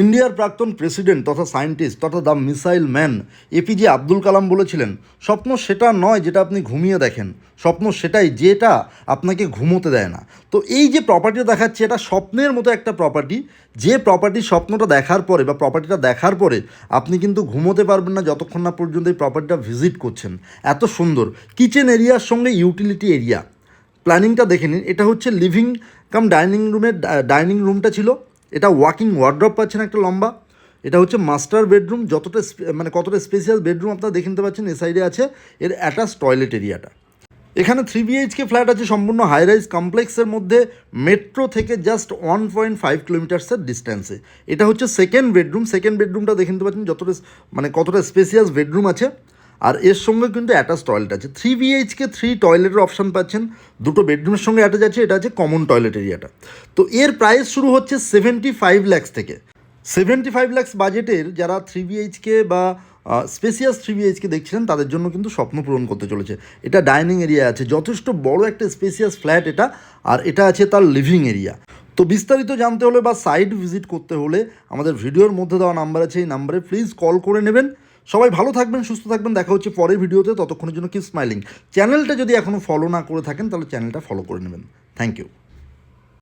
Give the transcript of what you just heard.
ইন্ডিয়ার প্রাক্তন প্রেসিডেন্ট তথা সায়েন্টিস্ট তথা the missile man APJ Abdul Kalam বলেছিলেন, স্বপ্ন সেটা নয় যেটা আপনি ঘুমিয়ে দেখেন, স্বপ্ন সেটাই যেটা আপনাকে ঘুমোতে দেয় না। তো এই যে প্রপার্টিটা দেখাচ্ছে, এটা স্বপ্নের মতো একটা প্রপার্টি, যে প্রপার্টির স্বপ্নটা দেখার পরে বা প্রপার্টিটা দেখার পরে আপনি কিন্তু ঘুমোতে পারবেন না যতক্ষণ না পর্যন্ত এই প্রপার্টিটা ভিজিট করছেন। এত সুন্দর কিচেন এরিয়ার সঙ্গে ইউটিলিটি এরিয়া। প্ল্যানিংটা দেখে নিন, এটা হচ্ছে লিভিং কাম ডাইনিং রুমের ডাইনিং রুমটা ছিল, এটা ওয়াকিং ওয়ার্ড্রপ পাচ্ছেন একটা লম্বা, এটা হচ্ছে মাস্টার বেডরুম, যতটা মানে কতটা স্পেশাল বেডরুম আপনারা দেখে নিতে পাচ্ছেন। এ সাইডে আছে এর অ্যাটাচ টয়লেট এরিয়াটা। এখানে 3 BHK ফ্ল্যাট আছে সম্পূর্ণ হাই রাইজ কমপ্লেক্সের মধ্যে, মেট্রো থেকে জাস্ট 1.5 কিলোমিটার্সের ডিস্ট্যান্সে। এটা হচ্ছে সেকেন্ড বেডরুম, সেকেন্ড বেডরুমটা দেখে নিতে পাচ্ছেন যতটা মানে কতটা স্পেসিয়াস বেডরুম আছে। আর এর সঙ্গে কিন্তু অ্যাটাচ টয়লেট আছে। 3 BHK 3 টয়লেটের অপশান পাচ্ছেন, দুটো বেডরুমের সঙ্গে অ্যাটাচ আছে। এটা আছে কমন টয়লেট এরিয়াটা। তো এর প্রাইস শুরু হচ্ছে 75 লাখস থেকে। 75 লাখস বাজেটের যারা 3 BHK বা স্পেসিয়াস 3 BHK দেখছিলেন তাদের জন্য কিন্তু স্বপ্ন পূরণ করতে চলেছে। এটা ডাইনিং এরিয়া আছে, যথেষ্ট বড় একটা স্পেসিয়াস ফ্ল্যাট এটা, আর এটা আছে তার লিভিং এরিয়া। তো বিস্তারিত জানতে হলে বা সাইট ভিজিট করতে হলে আমাদের ভিডিওর মধ্যে দেওয়া নাম্বার আছে, এই নাম্বারে প্লিজ কল করে নেবেন। সবাই ভালো থাকবেন, সুস্থ থাকবেন, দেখা হচ্ছে পরের ভিডিওতে। ততক্ষণের জন্য কিপ স্মাইলিং। চ্যানেলটা যদি এখনও ফলো না করে থাকেন তাহলে চ্যানেলটা ফলো করে নেবেন। Thank you.